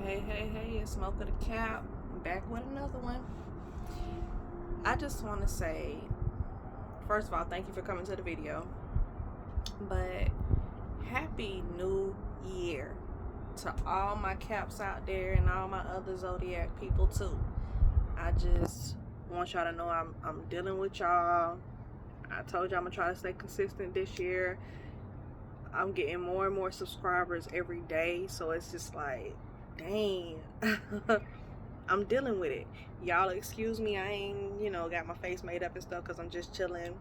Hey, it's Smoke of the Cap, back with another one. I just want to say, first of all, thank you for coming to the video, but Happy New Year to all my caps out there and all my other Zodiac people too. I just want y'all to know I'm dealing with y'all. I told you I'm gonna try to stay consistent this year. I'm getting more and more subscribers every day, so it's just like, dang. I'm dealing with it. Y'all excuse me, I ain't, got my face made up and stuff because I'm just chilling.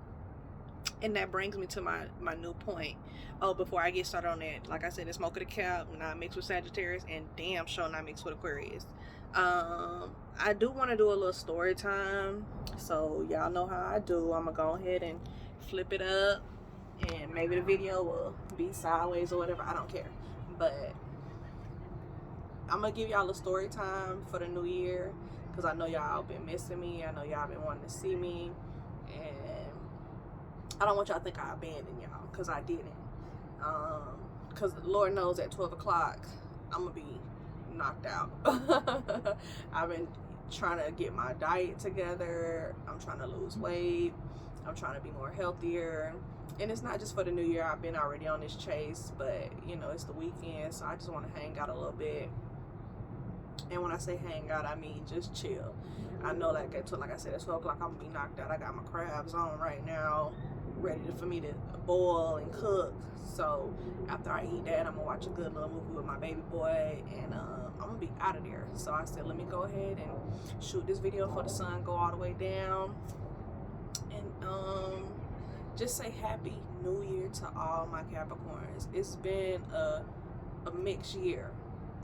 And that brings me to my new point. Oh, before I get started on that, like I said, it's Smoke of the Cap, not mixed with Sagittarius, and damn sure not mixed with Aquarius. I do want to do a little story time, so y'all know how I do. I'm gonna go ahead and flip it up, and maybe the video will be sideways or whatever, I don't care. But I'm gonna give y'all a story time for the new year because I know y'all been missing me. I know y'all been wanting to see me, and I don't want y'all to think I abandoned y'all, because I didn't. Because Lord knows at 12 o'clock I'm gonna be knocked out. I've been trying to get my diet together. I'm trying to lose weight. I'm trying to be more healthier. And it's not just for the new year. I've been already on this chase, but it's the weekend, so I just want to hang out a little bit. And when I say hang out, I mean just chill. I know, like I said, at 12 o'clock I'm gonna be knocked out. I got my crabs on right now, ready for me to boil and cook. So after I eat that, I'm gonna watch a good little movie with my baby boy, and I'm gonna be out of there. So I said, let me go ahead and shoot this video before the sun go all the way down, and just say Happy New Year to all my Capricorns. It's been a mixed year.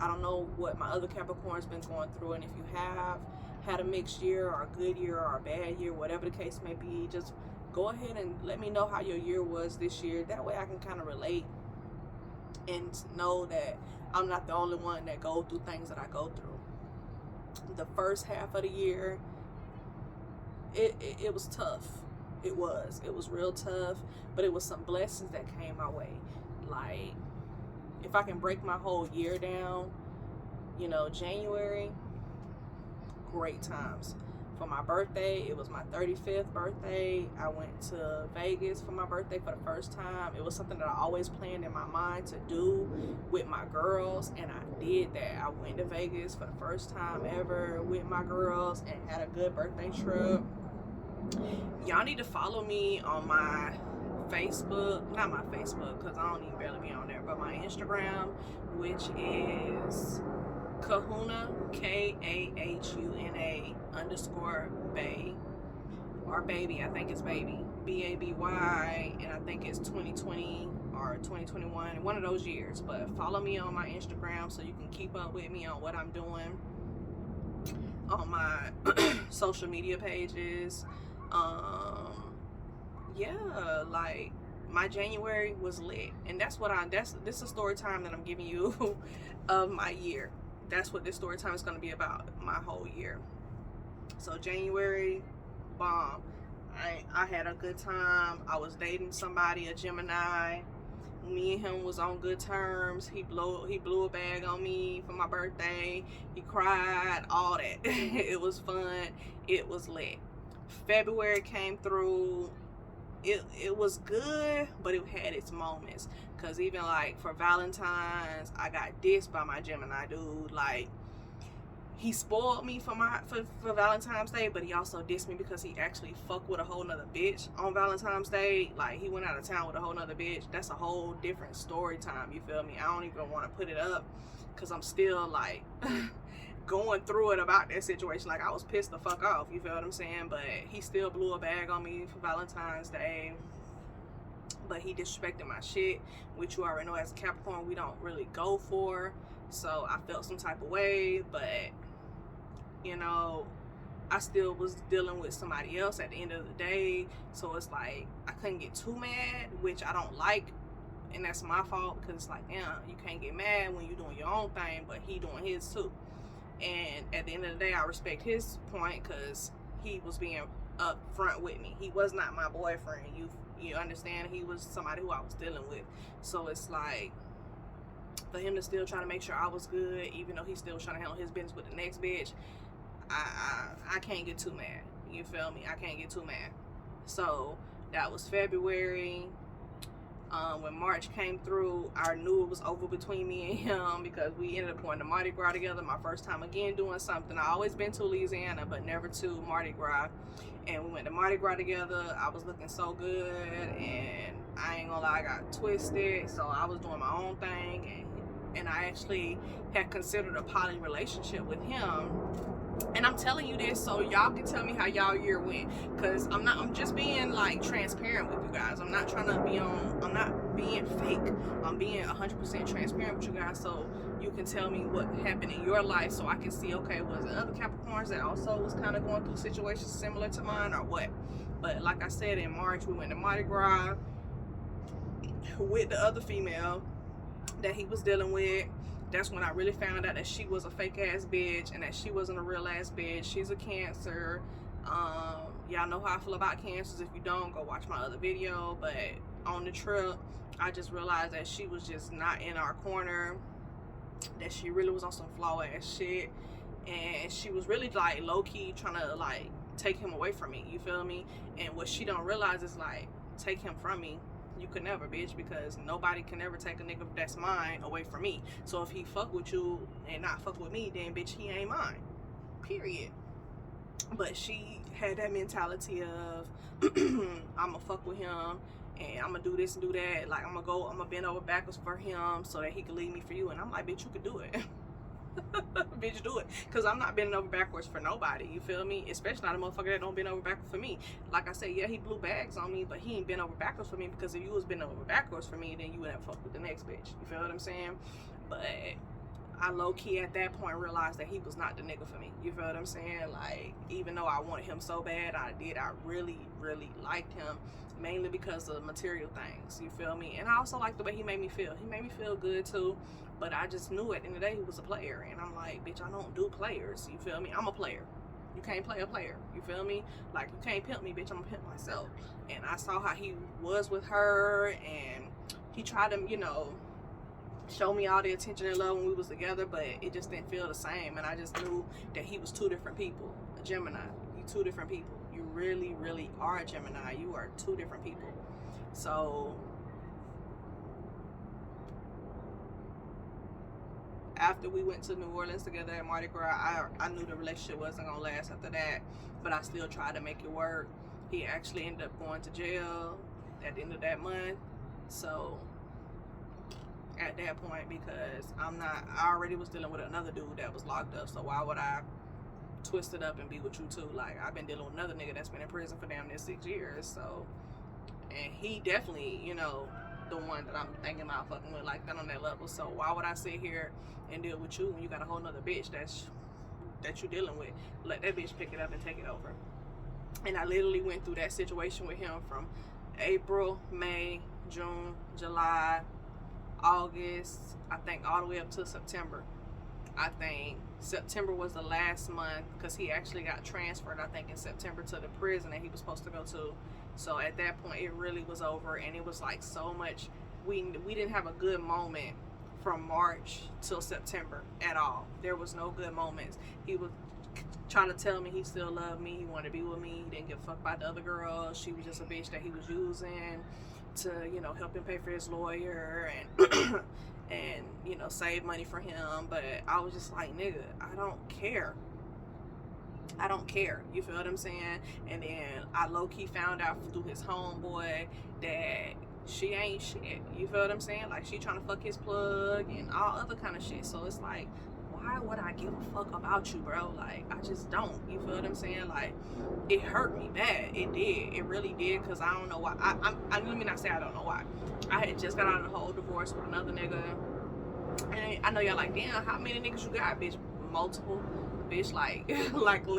I don't know what my other Capricorns been going through, and if you have had a mixed year or a good year or a bad year, whatever the case may be, just go ahead and let me know how your year was this year. That way I can kind of relate and know that I'm not the only one that go through things that I go through. The first half of the year, it was tough. It was real tough, but it was some blessings that came my way. Like, if I can break my whole year down, January, great times. For my birthday, it was my 35th birthday. I went to Vegas for my birthday for the first time. It was something that I always planned in my mind to do with my girls, and I did that. I went to Vegas for the first time ever with my girls and had a good birthday trip. Y'all need to follow me on my Facebook, not my Facebook because I don't even barely be on there, but my Instagram, which is Kahuna, KAHUNA _Bay, or baby, I think it's baby, BABY, and I think it's 2020 or 2021, one of those years. But follow me on my Instagram so you can keep up with me on what I'm doing on my social media pages. Yeah, like, my January was lit, and this is a story time that I'm giving you of my year. That's what this story time is going to be about, my whole year. So January, bomb. I had a good time. I was dating somebody, a Gemini. Me and him was on good terms. He blew a bag on me for my birthday. He cried, all that. It was fun. It was lit. February came through. It was good, but it had its moments. Cause even like for Valentine's, I got dissed by my Gemini dude. Like, he spoiled me for Valentine's Day, but he also dissed me because he actually fucked with a whole nother bitch on Valentine's Day. Like, he went out of town with a whole nother bitch. That's a whole different story time, you feel me? I don't even want to put it up because I'm still like going through it about that situation. Like, I was pissed the fuck off, you feel what I'm saying? But he still blew a bag on me for Valentine's Day. But he disrespected my shit, which you already know as a Capricorn we don't really go for. So I felt some type of way, but I still was dealing with somebody else at the end of the day. So it's like, I couldn't get too mad, which I don't like, and that's my fault, because it's like, you can't get mad when you're doing your own thing, but he doing his too. And at the end of the day, I respect his point because he was being upfront with me. He was not my boyfriend. You understand? He was somebody who I was dealing with. So it's like, for him to still try to make sure I was good, even though he's still trying to handle his business with the next bitch, I can't get too mad. You feel me? I can't get too mad. So that was February. When March came through, I knew it was over between me and him because we ended up going to Mardi Gras together. My first time again doing something. I always been to Louisiana, but never to Mardi Gras. And we went to Mardi Gras together. I was looking so good, and I ain't gonna lie, I got twisted. So I was doing my own thing, and I actually had considered a poly relationship with him. And I'm telling you this so y'all can tell me how y'all year went, because I'm just being like transparent with you guys. I'm not trying to be I'm not being fake. I'm being 100% transparent with you guys so you can tell me what happened in your life, so I can see, okay, was it other Capricorns that also was kind of going through situations similar to mine or what? But like I said, in March we went to Mardi Gras with the other female that he was dealing with. That's when I really found out that she was a fake ass bitch and that she wasn't a real ass bitch. She's a Cancer. Y'all know how I feel about Cancers. If you don't, go watch my other video. But on the trip, I just realized that she was just not in our corner, that she really was on some flaw ass shit, and she was really like low-key trying to like take him away from me. You feel me? And what she don't realize is like, take him from me, you could never, bitch, because nobody can ever take a nigga that's mine away from me. So if he fuck with you and not fuck with me, then bitch, he ain't mine, period. But she had that mentality of I'ma fuck with him and I'ma do this and do that, like I'ma bend over backwards for him so that he can leave me for you. And I'm like, bitch, you could do it. Bitch, do it, because I'm not bending over backwards for nobody. You feel me? Especially not a motherfucker that don't bend over backwards for me. Like I said, yeah, he blew bags on me, but he ain't bent over backwards for me, because if you was bending over backwards for me, then you would have fucked with the next bitch. You feel what I'm saying? But I low-key at that point realized that he was not the nigga for me. You feel what I'm saying? Like, even though I wanted him so bad, I really liked him, mainly because of material things. You feel me? And I also like the way he made me feel. He made me feel good too. But I just knew at the end of the day he was a player. And I'm like, bitch, I don't do players. You feel me? I'm a player. You can't play a player. You feel me? Like, you can't pimp me, bitch. I'm gonna pimp myself. And I saw how he was with her, and he tried to, you know, show me all the attention and love when we was together, but it just didn't feel the same. And I just knew that he was two different people. A Gemini. You two different people. You really are a Gemini. You are two different people. So after we went to New Orleans together at Mardi Gras, I knew the relationship wasn't gonna last after that, but I still tried to make it work. He actually ended up going to jail at the end of that month. So at that point, because I already was dealing with another dude that was locked up, so why would I twist it up and be with you too? Like, I've been dealing with another nigga that's been in prison for damn near 6 years, so, and he definitely, you know, the one that I'm thinking about fucking with like that on that level. So why would I sit here and deal with you when you got a whole nother bitch that you dealing with? Let that bitch pick it up and take it over. And I literally went through that situation with him from April, May, June, July, August, I think all the way up to September. I think September was the last month, because he actually got transferred, I think, in September to the prison that he was supposed to go to. So at that point, it really was over, and it was like so much. We didn't have a good moment from March till September at all. There was no good moments. He was trying to tell me he still loved me. He wanted to be with me. He didn't give a fuck about the other girl. She was just a bitch that he was using to, you know, help him pay for his lawyer and and, you know, save money for him. But I was just like, nigga, I don't care. I don't care. You feel what I'm saying? And then I low-key found out through his homeboy that she ain't shit. You feel what I'm saying? Like, she trying to fuck his plug and all other kind of shit. So it's like, why would I give a fuck about you, bro? Like, I just don't. You feel what I'm saying? Like, it hurt me bad. It did. It really did, because I don't know why. Let me not say I don't know why. I had just got out of the whole divorce with another nigga. And I know y'all like, damn, how many niggas you got, bitch? Multiple. Bitch, like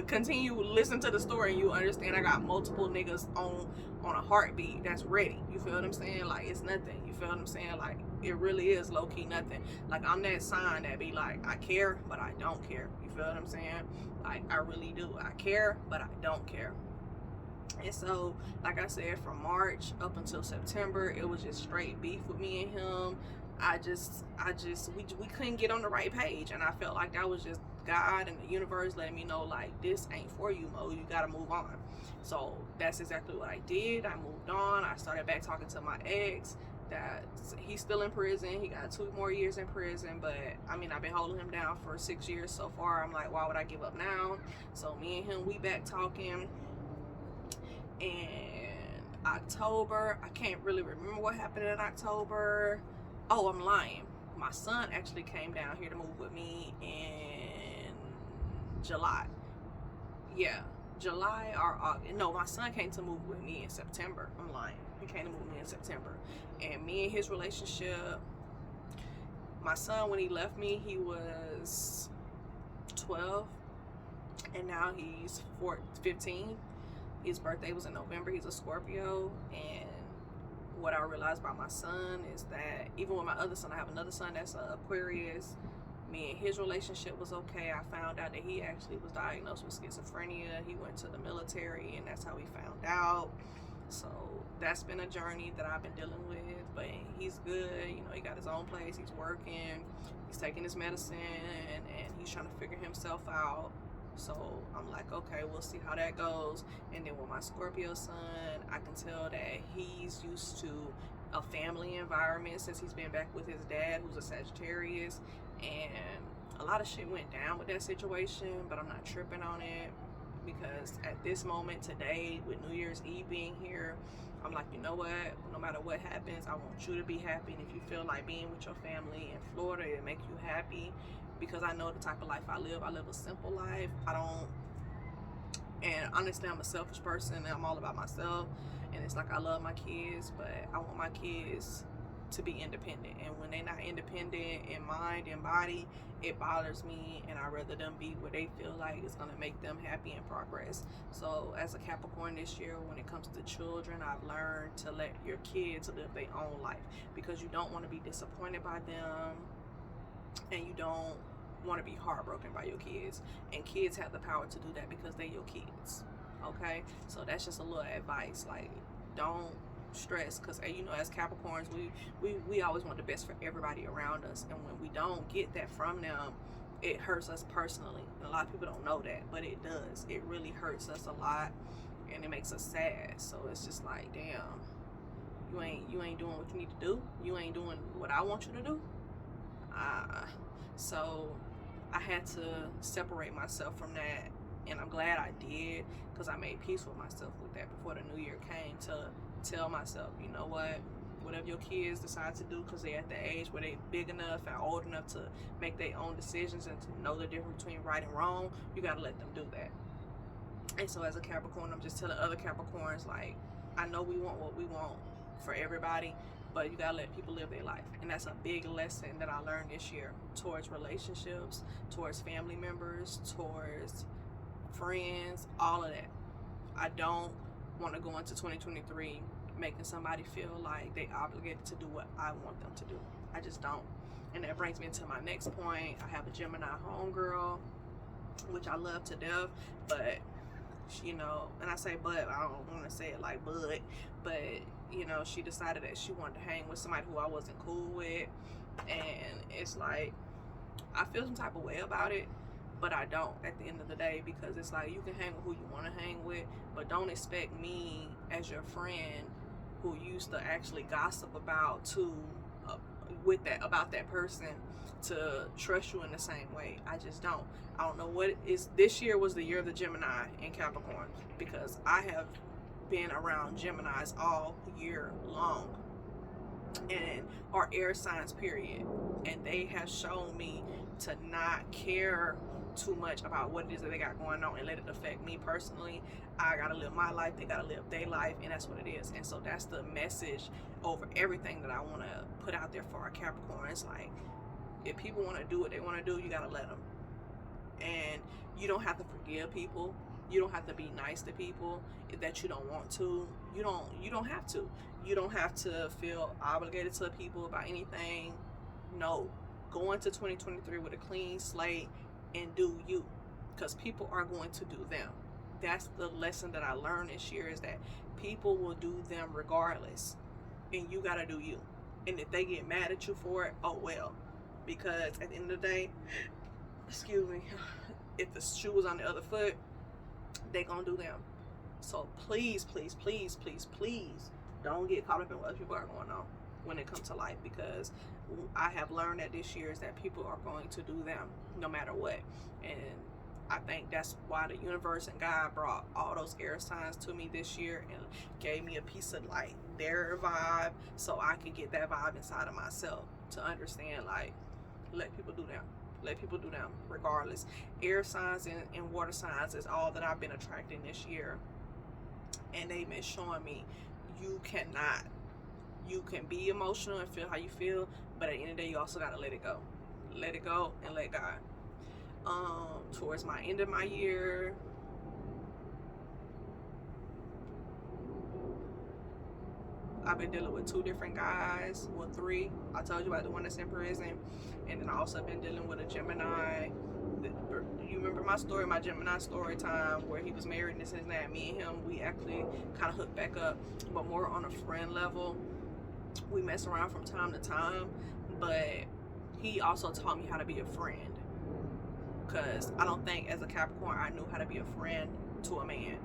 continue listen to the story and you understand I got multiple niggas on a heartbeat that's ready. You feel what I'm saying? Like, it's nothing. You feel what I'm saying? Like, it really is low-key nothing. Like, I'm that sign that be like, I care, but I don't care. You feel what I'm saying? Like, I really do. I care, but I don't care. And so, like I said, from March up until September, it was just straight beef with me and him. we couldn't get on the right page, and I felt like that was just God and the universe letting me know, like, this ain't for you, Mo. You gotta move on. So that's exactly what I did. I moved on. I started back talking to my ex. That he's still in prison. He got 2 more years in prison, but I mean, I've been holding him down for 6 years so far. I'm like, why would I give up now? So me and him, we back talking. And October, I can't really remember what happened in October. Oh, I'm lying. My son actually came down here to move with me in July. Yeah, July or August. No, my son came to move with me in September. I'm lying. He came to move with me in September. And me and his relationship, my son, when he left me, he was 12. And now he's 15. His birthday was in November. He's a Scorpio. And what I realized about my son is that even with my other son, I have another son that's an Aquarius. Me and his relationship was okay. I found out that he actually was diagnosed with schizophrenia. He went to the military, and that's how we found out. So that's been a journey that I've been dealing with, but he's good. You know, he got his own place. He's working. He's taking his medicine, and he's trying to figure himself out. So I'm like, okay, we'll see how that goes. And then with my Scorpio son, I can tell that he's used to a family environment since he's been back with his dad, who's a Sagittarius. And a lot of shit went down with that situation, but I'm not tripping on it, because at this moment today, with New Year's Eve being here, I'm like, you know what, no matter what happens, I want you to be happy. And if you feel like being with your family in Florida, it make you happy, because I know the type of life I live a simple life. And honestly, I'm a selfish person, and I'm all about myself, and it's like I love my kids, but I want my kids to be independent. And when they're not independent in mind and body, it bothers me, and I'd rather them be where they feel like it's going to make them happy and progress. So as a Capricorn this year, when it comes to children, I've learned to let your kids live their own life, because you don't want to be disappointed by them, and you don't want to be heartbroken by your kids. And kids have the power to do that because they're your kids. Okay, so that's just a little advice. Like, don't stress, because you know, as Capricorns, we always want the best for everybody around us, and when we don't get that from them, it hurts us personally. And a lot of people don't know that, but it does. It really hurts us a lot, and it makes us sad. So it's just like, damn, you ain't doing what you need to do. You ain't doing what I want you to do. So I had to separate myself from that, and I'm glad I did, because I made peace with myself with that before the new year came, to tell myself, you know what, whatever your kids decide to do, because they're at the age where they're big enough and old enough to make their own decisions and to know the difference between right and wrong, you got to let them do that. And so as a Capricorn, I'm just telling other Capricorns, like, I know we want what we want for everybody, but you gotta let people live their life. And that's a big lesson that I learned this year, towards relationships, towards family members, towards friends, all of that. I don't want to go into 2023 making somebody feel like they obligated to do what I want them to do. I just don't. And that brings me to my next point. I have a Gemini homegirl, which I love to death, but you know, and I say but, I don't want to say it like but you know, she decided that she wanted to hang with somebody who I wasn't cool with, and it's like, I feel some type of way about it, but I don't at the end of the day, because it's like, you can hang with who you want to hang with, but don't expect me as your friend who used to actually gossip about about that person to trust you in the same way. I just don't. I don't know what is. This year was the year of the Gemini in Capricorn, because I have been around Geminis all year long, and are air signs period, and they have shown me to not care too much about what it is that they got going on and let it affect me personally. I gotta live my life, they gotta live their life, and that's what it is. And so that's the message over everything that I want to put out there for our Capricorns. Like, if people want to do what they want to do, you gotta let them. And you don't have to forgive people. You don't have to be nice to people that you don't want to. You don't have to. You don't have to feel obligated to people about anything. No. Go into 2023 with a clean slate and do you, because people are going to do them. That's the lesson that I learned this year, is that people will do them regardless, and you got to do you. And if they get mad at you for it, oh well. Because at the end of the day, excuse me, if the shoe was on the other foot, they gonna do them. So please, please, please, please, please don't get caught up in what people are going on when it comes to life, because I have learned that this year is that people are going to do them no matter what. And I think that's why the universe and God brought all those air signs to me this year and gave me a piece of like their vibe, so I could get that vibe inside of myself to understand, like, let people do them. Let people do them regardless. Air signs and water signs is all that I've been attracting this year. And they've been showing me you cannot. You can be emotional and feel how you feel, but at the end of the day, you also got to let it go. Let it go and let God. Towards my end of my year, I've been dealing with 2 different guys. Well, 3. I told you about the one that's in prison. And then I also been dealing with a Gemini. You remember my story, my Gemini story time, where he was married and this and that. Me and him, we actually kind of hooked back up, but more on a friend level. We mess around from time to time, but he also taught me how to be a friend. Because I don't think as a Capricorn I knew how to be a friend to a man.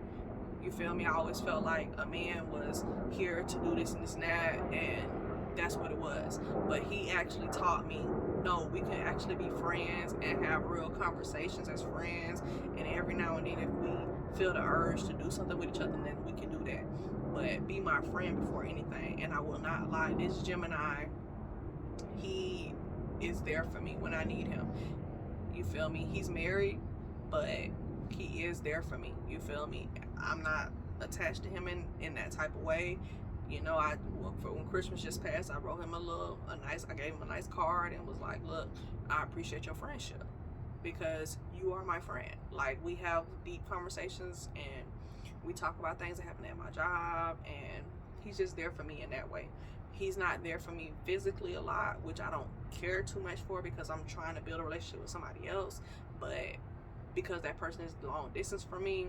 You feel me? I always felt like a man was here to do this and this and that, and that's what it was. But he actually taught me, no, we can actually be friends and have real conversations as friends. And every now and then, if we feel the urge to do something with each other, then we can do that. But be my friend before anything. And I will not lie, this Gemini, he is there for me when I need him. You feel me? He's married, but he is there for me. You feel me? I'm not attached to him in that type of way. You know, when Christmas just passed, I wrote him I gave him a nice card and was like, look, I appreciate your friendship because you are my friend. Like, we have deep conversations and we talk about things that happen at my job, and he's just there for me in that way. He's not there for me physically a lot, which I don't care too much for because I'm trying to build a relationship with somebody else. But because that person is long distance from me,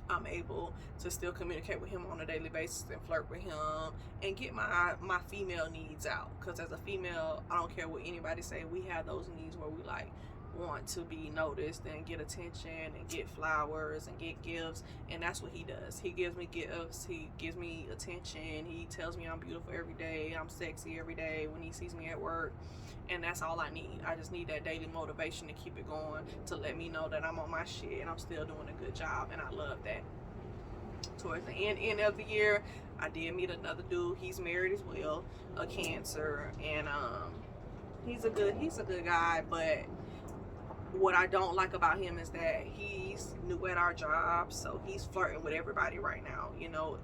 I'm able to still communicate with him on a daily basis and flirt with him and get my female needs out. Because as a female, I don't care what anybody say, we have those needs where we like want to be noticed and get attention and get flowers and get gifts, and that's what he does. He gives me gifts, he gives me attention, he tells me I'm beautiful every day, I'm sexy every day when he sees me at work, and that's all I need. I just need that daily motivation to keep it going, to let me know that I'm on my shit and I'm still doing a good job, and I love that. Towards the end of the year, I did meet another dude. He's married as well, a Cancer, and he's a good guy, but what I don't like about him is that he's new at our job, so he's flirting with everybody right now. You know,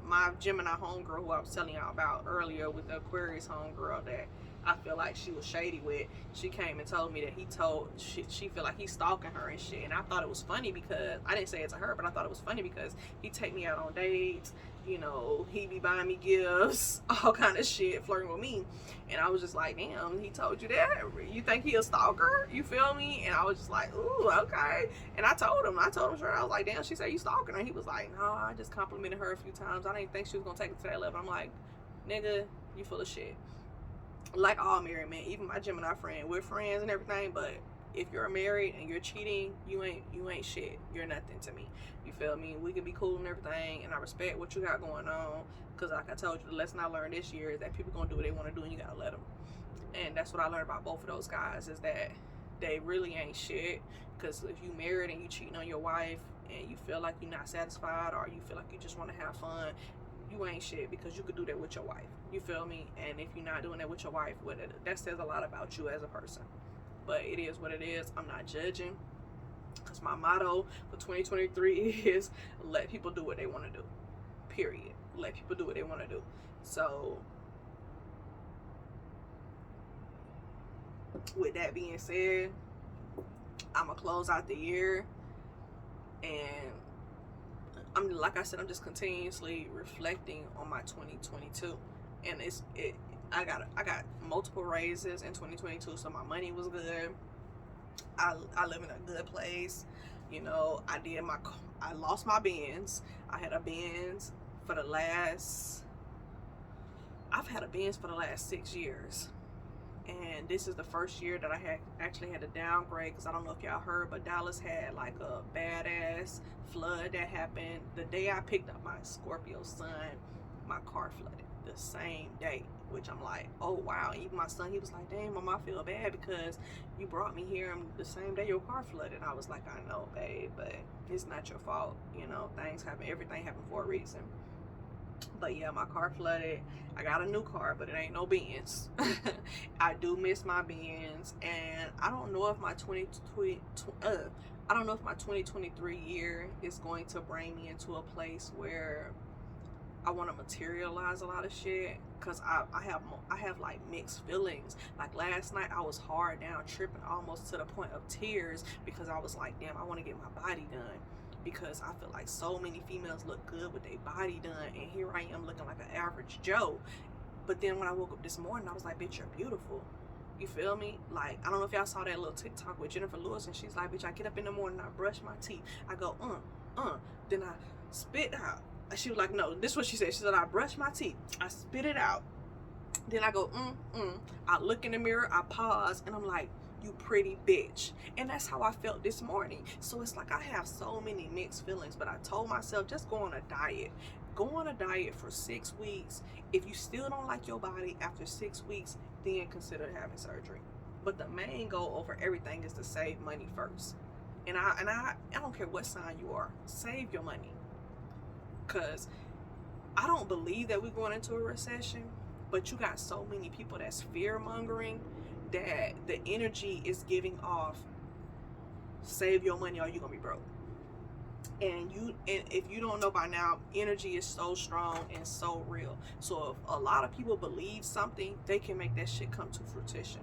my Gemini homegirl, who I was telling y'all about earlier, with the Aquarius homegirl that I feel like she was shady with, she came and told me that she feel like he's stalking her and shit. And I thought it was funny because, I didn't say it to her, but I thought it was funny because he take me out on dates, you know, he be buying me gifts, all kind of shit, flirting with me. And I was just like, damn, he told you that? You think he a stalker? You feel me? And I was just like, ooh, okay. And I told him straight, I was like, damn, she said you stalking her. And he was like, no, I just complimented her a few times. I didn't think she was gonna take it to that level. I'm like, nigga, you full of shit. Like all married men, even my Gemini friend, we're friends and everything, but if you're married and you're cheating, you ain't shit. You're nothing to me. You feel me? We can be cool and everything, and I respect what you got going on, because like I told you, the lesson I learned this year is that people gonna do what they want to do and you gotta let them. And that's what I learned about both of those guys, is that they really ain't shit. Because if you married and you cheating on your wife and you feel like you're not satisfied, or you feel like you just want to have fun, you ain't shit, because you could do that with your wife. You feel me? And if you're not doing that with your wife, that says a lot about you as a person. But it is what it is. I'm not judging, because my motto for 2023 is let people do what they want to do. Period. Let people do what they want to do. So with that being said, I'm gonna close out the year, and like I said, I'm just continuously reflecting on my 2022, and I got multiple raises in 2022, so my money was good. I live in a good place. You know, I lost my Benz. I had a Benz for the last I've had a Benz for the last 6 years. And this is the first year that I actually had to downgrade, because I don't know if y'all heard, but Dallas had like a badass flood that happened the day I picked up my Scorpio son. My car flooded the same day, which I'm like, oh wow. Even my son, he was like, dang mama, I feel bad because you brought me here and the same day your car flooded. I was like, I know babe, but it's not your fault. You know, things happen, everything happened for a reason. But yeah, my car flooded. I got a new car, but it ain't no Benz. I do miss my Benz, and I don't know if my 2023 year is going to bring me into a place where I want to materialize a lot of shit, because I have like mixed feelings. Like last night I was hard down, tripping almost to the point of tears, because I was like, damn, I want to get my body done, because I feel like so many females look good with their body done, and here I am looking like an average Joe. But then when I woke up this morning, I was like, bitch, you're beautiful. You feel me? Like, I don't know if y'all saw that little TikTok with Jennifer Lewis, and she's like, bitch, I get up in the morning, I brush my teeth, I go, then I spit out. She was like, no, this is what she said. She said, I brush my teeth, I spit it out, then I go, I look in the mirror, I pause, and I'm like, you pretty bitch. And that's how I felt this morning. So it's like I have so many mixed feelings, but I told myself, just go on a diet. Go on a diet for 6 weeks. If you still don't like your body after 6 weeks, then consider having surgery. But the main goal over everything is to save money first. And I don't care what sign you are, save your money. Cause I don't believe that we're going into a recession, but you got so many people that's fear mongering that the energy is giving off, save your money or you're gonna be broke. And if you don't know by now, energy is so strong and so real. So if a lot of people believe something, they can make that shit come to fruition.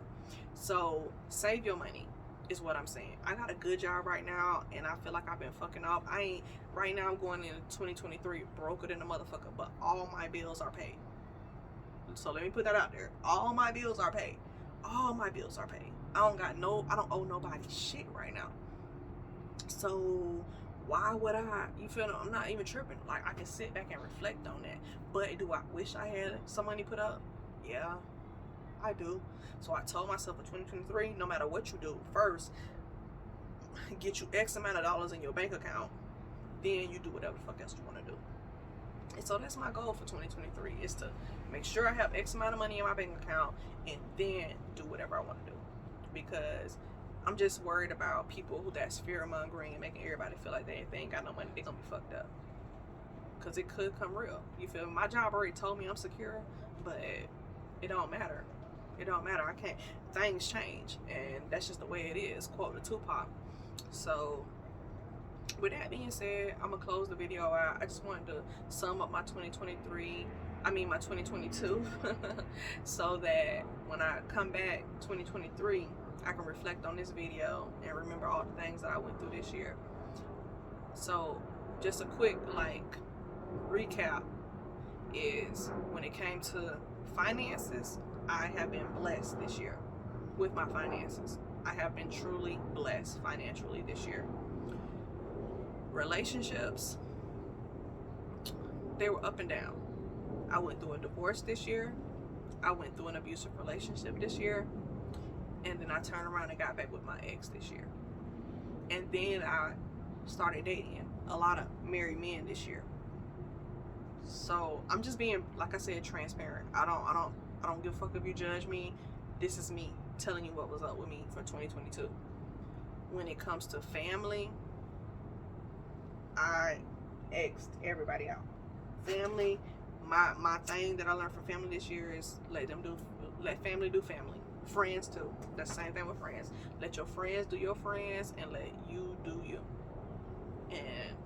So save your money is what I'm saying. I got a good job right now, and I feel like I've been fucking off. Right now I'm going into 2023 broker than a motherfucker, but all my bills are paid. So let me put that out there. All my bills are paid. All my bills are paid. I don't owe nobody shit right now. So why would you feel me? I'm not even tripping. Like, I can sit back and reflect on that. But do I wish I had some money put up? Yeah, I do. So I told myself for 2023, no matter what you do, first get you X amount of dollars in your bank account, then you do whatever the fuck else you want to do. And so that's my goal for 2023, is to make sure I have X amount of money in my bank account, and then do whatever I want to do. Because I'm just worried about people that's fear mongering and making everybody feel like if they ain't got no money, they're gonna be fucked up. Because it could come real. You feel me? My job already told me I'm secure, but it don't matter. It don't matter. I can't. Things change, and that's just the way it is. Quote the Tupac. So with that being said, I'm gonna close the video out. I just wanted to sum up my 2022 so that when I come back 2023, I can reflect on this video and remember all the things that I went through this year. So just a quick recap is, when it came to finances, I have been blessed this year with my finances. I have been truly blessed financially this year. Relationships, they were up and down. I went through a divorce this year. I went through an abusive relationship this year. And then I turned around and got back with my ex this year. And then I started dating a lot of married men this year. So I'm just being, like I said, transparent. I don't give a fuck if you judge me. This is me telling you what was up with me for 2022. When it comes to family, I X'd everybody out. Family, my thing that I learned from family this year is let family do family. Friends too. That's the same thing with friends. Let your friends do your friends, and let you do you. And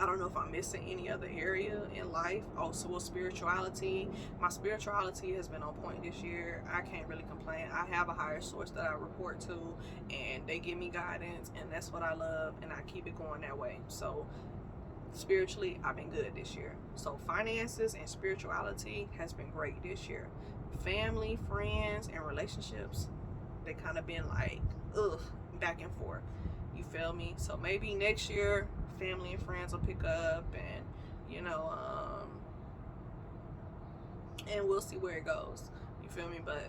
I don't know if I'm missing any other area in life. Also with spirituality. My spirituality has been on point this year. I can't really complain. I have a higher source that I report to, and they give me guidance, and that's what I love, and I keep it going that way. So spiritually, I've been good this year. So finances and spirituality has been great this year. Family, friends, and relationships, they kind of been back and forth. You feel me? So maybe next year, family and friends will pick up, and and we'll see where it goes. You feel me? But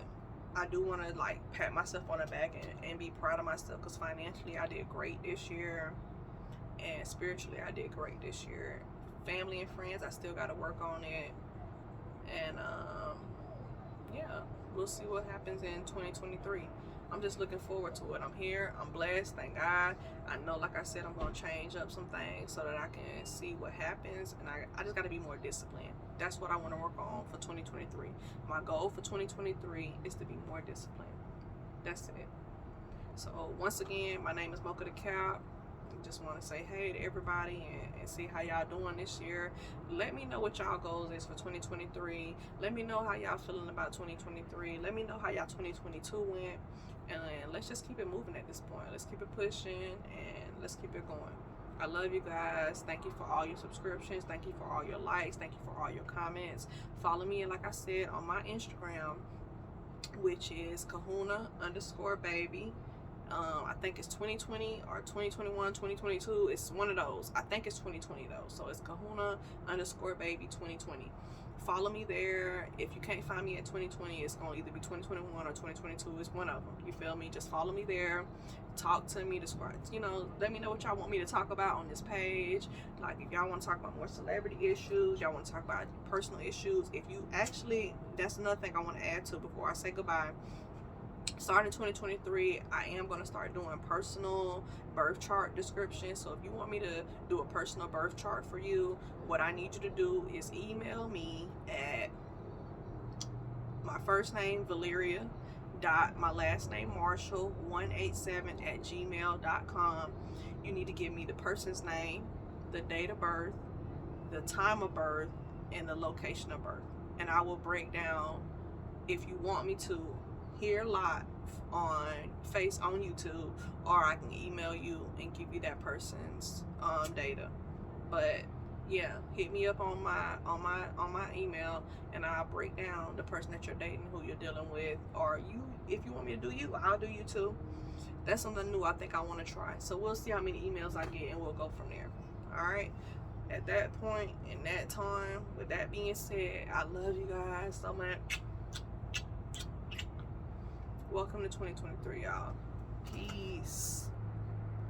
I do want to like pat myself on the back and be proud of myself, because financially I did great this year, and spiritually I did great this year. Family and friends, I still got to work on it, and yeah, we'll see what happens in 2023. I'm just looking forward to it. I'm here. I'm blessed. Thank God. I know, like I said, I'm going to change up some things so that I can see what happens. And I just got to be more disciplined. That's what I want to work on for 2023. My goal for 2023 is to be more disciplined. That's it. So, once again, my name is Mocha the Cap. Just want to say hey to everybody and see how y'all doing this year. Let me know what y'all goals is for 2023. Let me know how y'all feeling about 2023. Let me know how y'all 2022 went, and let's just keep it moving at this point. Let's keep it pushing, and let's keep it going. I love you guys. Thank you for all your subscriptions. Thank you for all your likes. Thank you for all your comments. Follow me, like I said, on my Instagram, which is Kahuna_baby. I think it's 2020 or 2021, 2022. It's one of those. I think it's 2020 though. So it's Kahuna_baby 2020. Follow me there. If you can't find me at 2020, it's going to either be 2021 or 2022. It's one of them. You feel me? Just follow me there. Talk to me. Describe, let me know what y'all want me to talk about on this page. Like if y'all want to talk about more celebrity issues, y'all want to talk about personal issues. If you actually, that's another thing I want to add to before I say goodbye. Starting 2023, I am going to start doing personal birth chart descriptions. So if you want me to do a personal birth chart for you, what I need you to do is email me at my first name Valeria dot my last name Marshall 187@gmail.com. You need to give me the person's name, the date of birth, the time of birth, and the location of birth, and I will break down, if you want me to, here live on YouTube, or I can email you and give you that person's data. But yeah, hit me up on my email, and I'll break down the person that you're dating, who you're dealing with, or you, if you want me to do you, I'll do you too. That's something new I think I want to try. So we'll see how many emails I get, and we'll go from there. All right, at that point, in that time, with that being said, I love you guys so much. Welcome to 2023, y'all. Peace.